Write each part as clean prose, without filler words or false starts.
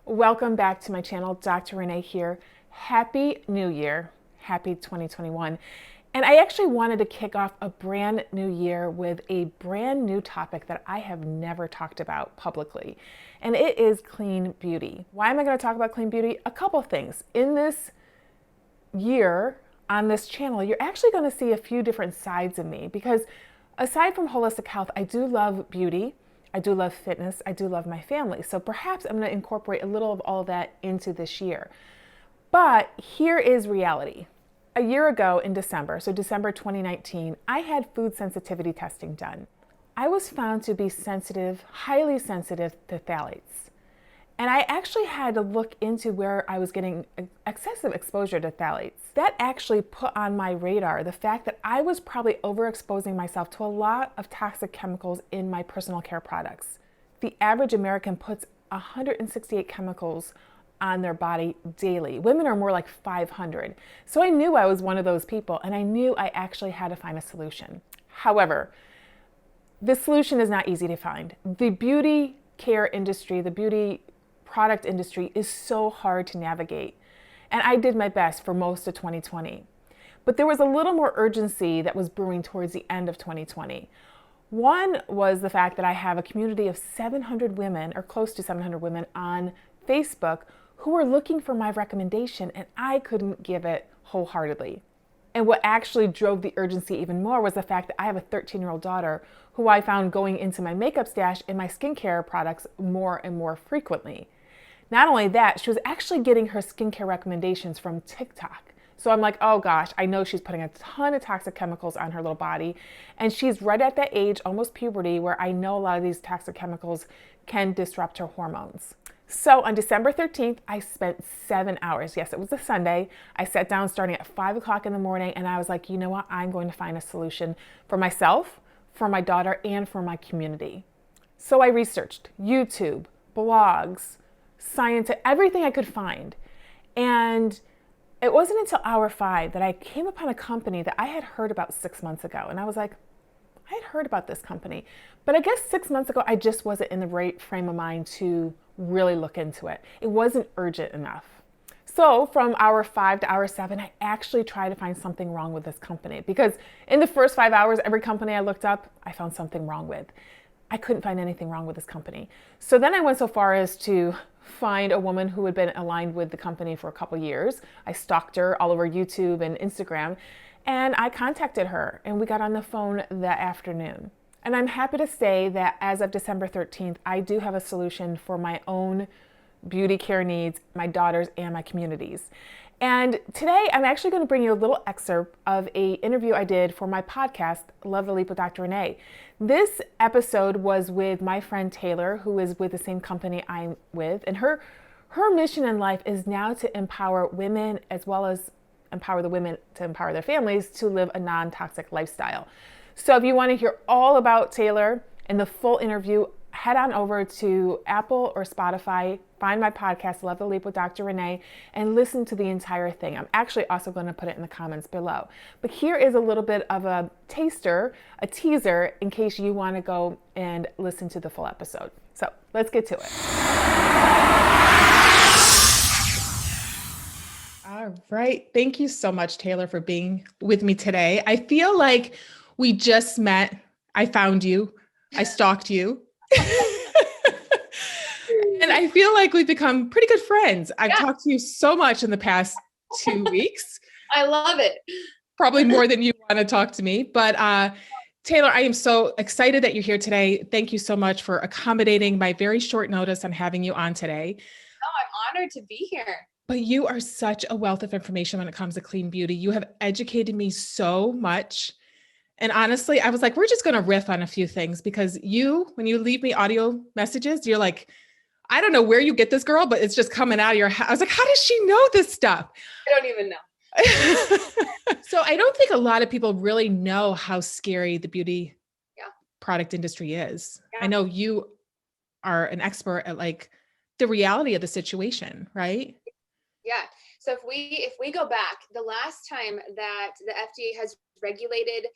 Welcome back to my channel. Dr. Renee here. Happy New Year. Happy 2021. And I actually wanted to kick off a brand new year with a brand new topic that I have never talked about publicly. And it is clean beauty. Why am I going to talk about clean beauty? A couple things. In this year on this channel, you're actually going to see a few different sides of me because aside from holistic health, I do love beauty. I do love fitness. I do love my family. So perhaps I'm going to incorporate a little of all that into this year. But here is reality. A year ago in December, so December 2019, I had food sensitivity testing done. I was found to be sensitive, highly sensitive to phthalates. And I actually had to look into where I was getting excessive exposure to phthalates. That actually put on my radar the fact that I was probably overexposing myself to a lot of toxic chemicals in my personal care products. The average American puts 168 chemicals on their body daily. Women are more like 500. So I knew I was one of those people, and I knew I actually had to find a solution. However, the solution is not easy to find. The beauty care industry, the beauty product industry is so hard to navigate. And I did my best for most of 2020. But there was a little more urgency that was brewing towards the end of 2020. One was the fact that I have a community of 700 women, or close to 700 women, on Facebook who were looking for my recommendation, and I couldn't give it wholeheartedly. And what actually drove the urgency even more was the fact that I have a 13-year-old daughter who I found going into my makeup stash and my skincare products more and more frequently. Not only that, she was actually getting her skincare recommendations from TikTok. So I'm like, oh gosh, I know she's putting a ton of toxic chemicals on her little body. And she's right at that age, almost puberty, where I know a lot of these toxic chemicals can disrupt her hormones. So on December 13th, I spent 7 hours. Yes, it was a Sunday. I sat down starting at 5 o'clock in the morning, and I was like, you know what? I'm going to find a solution for myself, for my daughter, and for my community. So I researched YouTube, blogs, science, everything I could find. And it wasn't until hour 5 that I came upon a company that I had heard about 6 months ago. And I was like, I had heard about this company. But I guess 6 months ago, I just wasn't in the right frame of mind to really look into it. It wasn't urgent enough. So from hour 5 to hour 7, I actually tried to find something wrong with this company because in the first 5 hours, every company I looked up, I found something wrong with. I couldn't find anything wrong with this company. So then I went so far as to find a woman who had been aligned with the company for a couple years. I stalked her all over YouTube and Instagram, and I contacted her, and we got on the phone that afternoon. And I'm happy to say that as of December 13th, I do have a solution for my own beauty care needs, my daughters, and my communities. And today I'm actually going to bring you a little excerpt of an interview I did for my podcast, Love the Leap with Dr. Renee. This episode was with my friend Taylor, who is with the same company I'm with. And her mission in life is now to empower women as well as empower the women to empower their families to live a non-toxic lifestyle. So if you want to hear all about Taylor and the full interview, head on over to Apple or Spotify, find my podcast, Love the Leap with Dr. Renee, and listen to the entire thing. I'm actually also going to put it in the comments below. But here is a little bit of a taster, a teaser, in case you want to go and listen to the full episode. So let's get to it. All right. Thank you so much, Taylor, for being with me today. I feel like we just met. I found you. I stalked you. And I feel like we've become pretty good friends. I've talked to you so much in the past 2 weeks. I love it. Probably more than you want to talk to me. But Taylor, I am so excited that you're here today. Thank you so much for accommodating my very short notice on having you on today. Oh, I'm honored to be here. But you are such a wealth of information when it comes to clean beauty. You have educated me so much. And honestly, I was like, we're just going to riff on a few things because when you leave me audio messages, you're like, I don't know where you get this, girl, but it's just coming out of your house. I was like, how does she know this stuff? I don't even know. So I don't think a lot of people really know how scary the beauty product industry is. Yeah. I know you are an expert at like the reality of the situation, right? Yeah. So if we go back, the last time that the FDA has regulated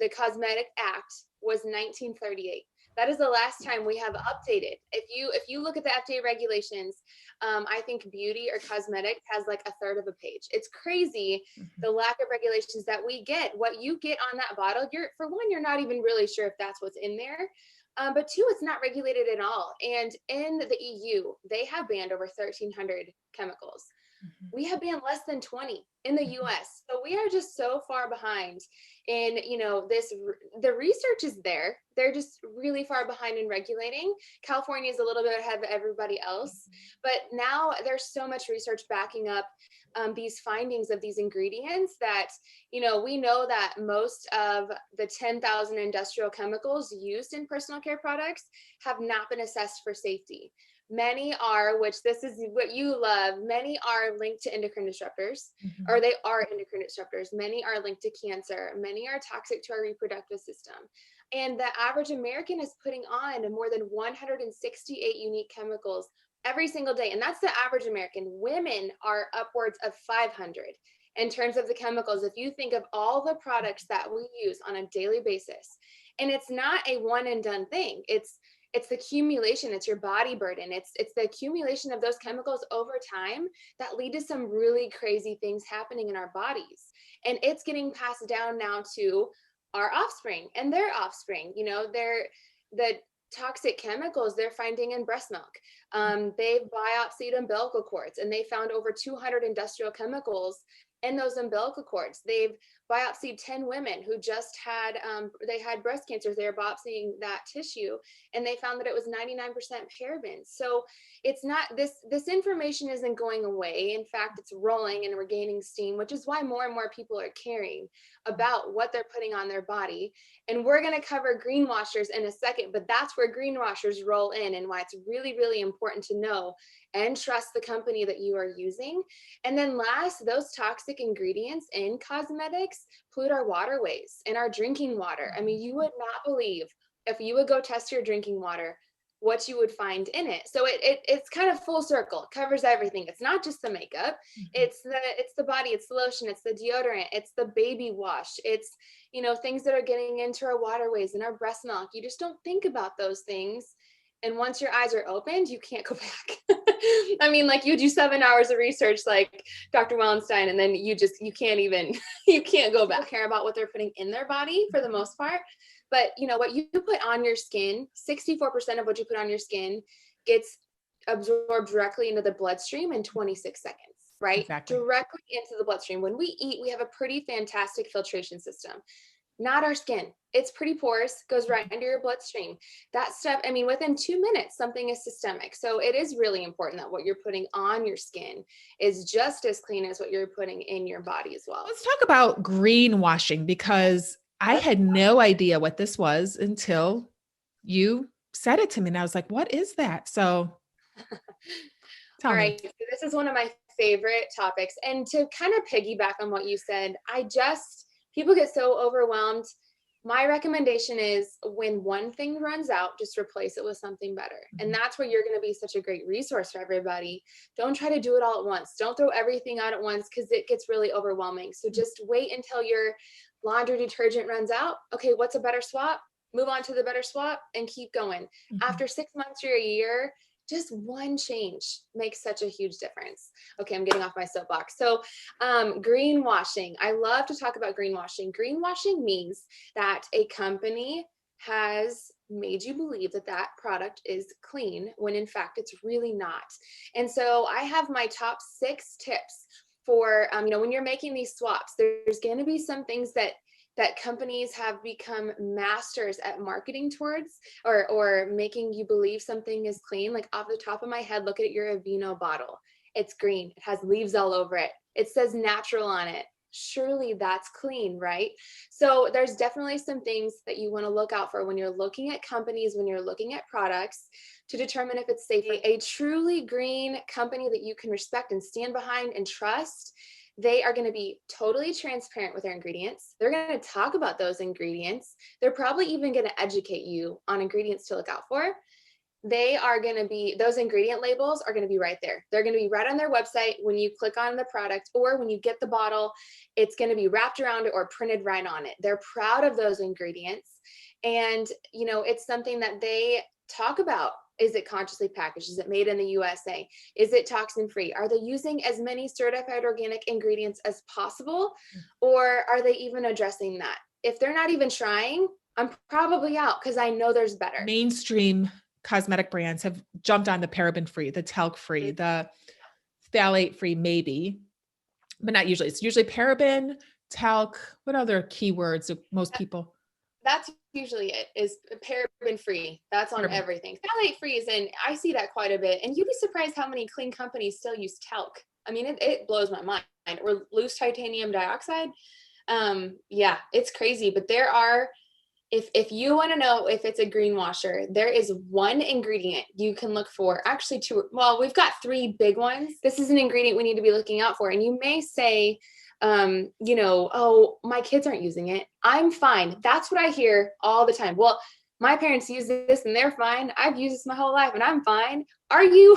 the Cosmetic Act was 1938. That is the last time we have updated. If you look at the FDA regulations, I think beauty or cosmetic has like a third of a page. It's crazy Mhm. the lack of regulations that we get. What you get on that bottle, for one, you're not even really sure if that's what's in there. But two, it's not regulated at all. And in the EU, they have banned over 1,300 chemicals. Mhm. We have banned less than 20 in the Mhm. US. So we are just so far behind in, the research is there. They're just really far behind in regulating. California is a little bit ahead of everybody else, but now there's so much research backing up these findings of these ingredients that, we know that most of the 10,000 industrial chemicals used in personal care products have not been assessed for safety. Many are, which this is what you love, many are linked to endocrine disruptors, or Mhm. they are endocrine disruptors. Many are linked to cancer. Many are toxic to our reproductive system. And the average American is putting on more than 168 unique chemicals every single day. And that's the average American. Women are upwards of 500 in terms of the chemicals. If you think of all the products that we use on a daily basis, and it's not a one and done thing. It's the accumulation, it's your body burden, it's the accumulation of those chemicals over time that lead to some really crazy things happening in our bodies. And it's getting passed down now to our offspring and their offspring. They're the toxic chemicals they're finding in breast milk. They've biopsied umbilical cords and they found over 200 industrial chemicals in those umbilical cords. They've biopsied 10 women who just had they had breast cancer. They were biopsying that tissue and they found that it was 99% parabens. So it's not, this information isn't going away. In fact, it's rolling and we're gaining steam, which is why more and more people are caring about what they're putting on their body. And we're going to cover greenwashers in a second, but that's where greenwashers roll in and why it's really, really important to know and trust the company that you are using. And then last, those toxic ingredients in cosmetics pollute our waterways and our drinking water. I mean, you would not believe, if you would go test your drinking water, what you would find in it. So it's kind of full circle. It covers everything. It's not just the makeup. Mhm. It's the body, it's the lotion, it's the deodorant, it's the baby wash. It's, things that are getting into our waterways and our breast milk. You just don't think about those things. And once your eyes are opened, you can't go back. I mean, like you do 7 hours of research, like Dr. Wallenstein, and then you can't even, you can't go back. Care about what they're putting in their body for the most part. But what you put on your skin, 64% of what you put on your skin gets absorbed directly into the bloodstream in 26 seconds, right? Exactly. Directly into the bloodstream. When we eat, we have a pretty fantastic filtration system. Not our skin. It's pretty porous, goes right into your bloodstream. That stuff, I mean, within 2 minutes, something is systemic. So it is really important that what you're putting on your skin is just as clean as what you're putting in your body as well. Let's talk about greenwashing because I Let's had no idea what this was until you said it to me. And I was like, what is that? So All tell me. right. So this is one of my favorite topics. And to kind of piggyback on what you said, people get so overwhelmed. My recommendation is when one thing runs out, just replace it with something better. And Mhm. that's where you're going to be such a great resource for everybody. Don't try to do it all at once. Don't throw everything out at once because it gets really overwhelming. So just wait until your laundry detergent runs out. Okay, what's a better swap? Move on to the better swap and keep going. Mhm. After 6 months or a year, just one change makes such a huge difference. Okay, I'm getting off my soapbox. So, greenwashing. I love to talk about greenwashing. Greenwashing means that a company has made you believe that that product is clean when in fact it's really not. And so I have my top 6 tips for, when you're making these swaps. There's going to be some things that companies have become masters at marketing towards, or making you believe something is clean. Like off the top of my head, look at your Aveeno bottle. It's green. It has leaves all over it. It says natural on it. Surely that's clean, right? So there's definitely some things that you want to look out for when you're looking at companies, when you're looking at products, to determine if it's safe. A truly green company that you can respect and stand behind and trust, they are going to be totally transparent with their ingredients. They're going to talk about those ingredients. They're probably even going to educate you on ingredients to look out for. they are going to be, those ingredient labels are going to be right there. They're going to be right on their website when you click on the product, or when you get the bottle, it's going to be wrapped around it or printed right on it. They're proud of those ingredients. And, you know, it's something that they talk about. Is it consciously packaged? Is it made in the USA? Is it toxin free? Are they using as many certified organic ingredients as possible? Or are they even addressing that? If they're not even trying, I'm probably out, because I know there's better. Mainstream cosmetic brands have jumped on the paraben free, the talc free, the phthalate free, maybe, but not usually. It's usually paraben, talc. What other keywords do most people? That's usually it, is paraben free. That's on everything. Phthalate free is in, I see that quite a bit. And you'd be surprised how many clean companies still use talc. I mean, it blows my mind. Or loose titanium dioxide. Yeah, it's crazy. But there are, if you want to know if it's a green washer, there is one ingredient you can look for. Actually, two. Well, we've got three big ones. This is an ingredient we need to be looking out for. And you may say, you know, oh, my kids aren't using it, I'm fine. That's what I hear all the time. Well, my parents use this and they're fine. I've used this my whole life and I'm fine. Are you?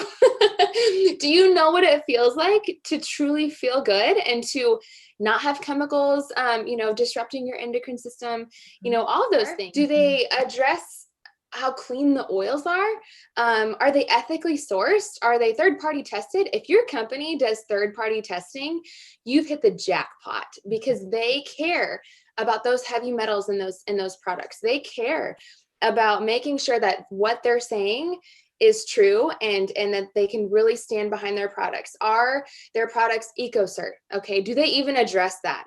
Do you know what it feels like to truly feel good and to not have chemicals, you know, disrupting your endocrine system, you know, all those things? Do they address how clean the oils are? Are they ethically sourced? Are they third-party tested? If your company does third-party testing, you've hit the jackpot, because they care about those heavy metals in those products. They care about making sure that what they're saying is true, and that they can really stand behind their products. Are their products EcoCert? Okay, do they even address that?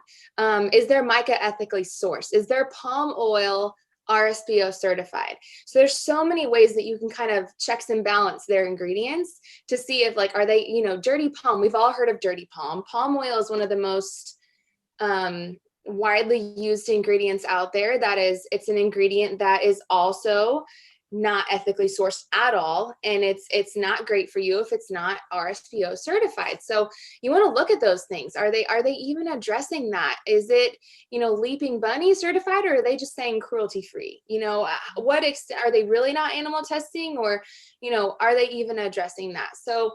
Is their mica ethically sourced? Is their palm oil RSPO certified? So there's so many ways that you can kind of checks and balance their ingredients to see if, like, are they, you know, dirty palm. We've all heard of dirty palm. Palm oil is one of the most widely used ingredients out there. It's an ingredient that is also not ethically sourced at all, and it's not great for you if it's not RSPO certified. So you want to look at those things. Are they even addressing that? Is it, you know, Leaping Bunny certified, or are they just saying cruelty free? You know, what extent are they really not animal testing, or, you know, are they even addressing that? So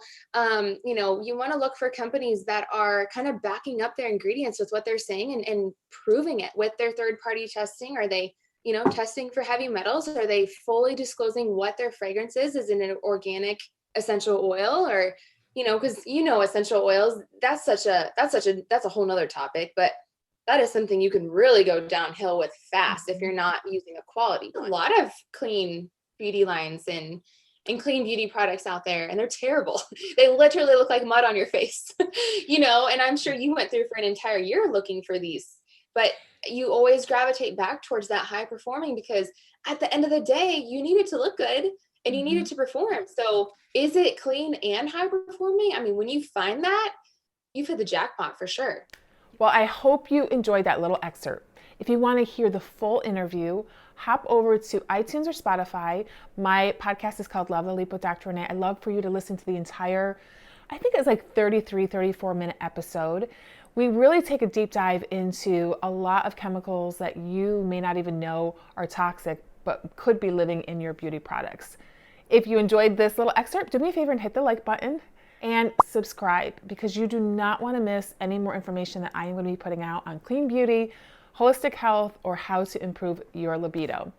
you know, you want to look for companies that are kind of backing up their ingredients with what they're saying and proving it with their third party testing. Are they, you know, testing for heavy metals? Are they fully disclosing what their fragrance is in an organic essential oil? Or, you know, because, you know, essential oils, that's a whole nother topic, but that is something you can really go downhill with fast if you're not using a quality. A lot of clean beauty lines and clean beauty products out there, and they're terrible. They literally look like mud on your face, you know, and I'm sure you went through for an entire year looking for these, but you always gravitate back towards that high performing, because at the end of the day, you need it to look good and you need it to perform. So is it clean and high performing? I mean, when you find that, you've hit the jackpot for sure. Well, I hope you enjoyed that little excerpt. If you want to hear the full interview, hop over to iTunes or Spotify. My podcast is called Love the Leap with Dr. Renee. I'd love for you to listen to the entire, I think it's like 34 minute episode. We really take a deep dive into a lot of chemicals that you may not even know are toxic, but could be living in your beauty products. If you enjoyed this little excerpt, do me a favor and hit the like button and subscribe, because you do not want to miss any more information that I am going to be putting out on clean beauty, holistic health, or how to improve your libido.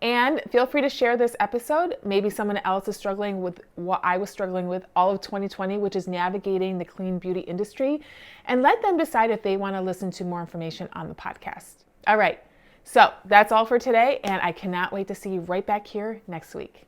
And feel free to share this episode. Maybe someone else is struggling with what I was struggling with all of 2020, which is navigating the clean beauty industry, and let them decide if they want to listen to more information on the podcast. All right, so that's all for today, and I cannot wait to see you right back here next week.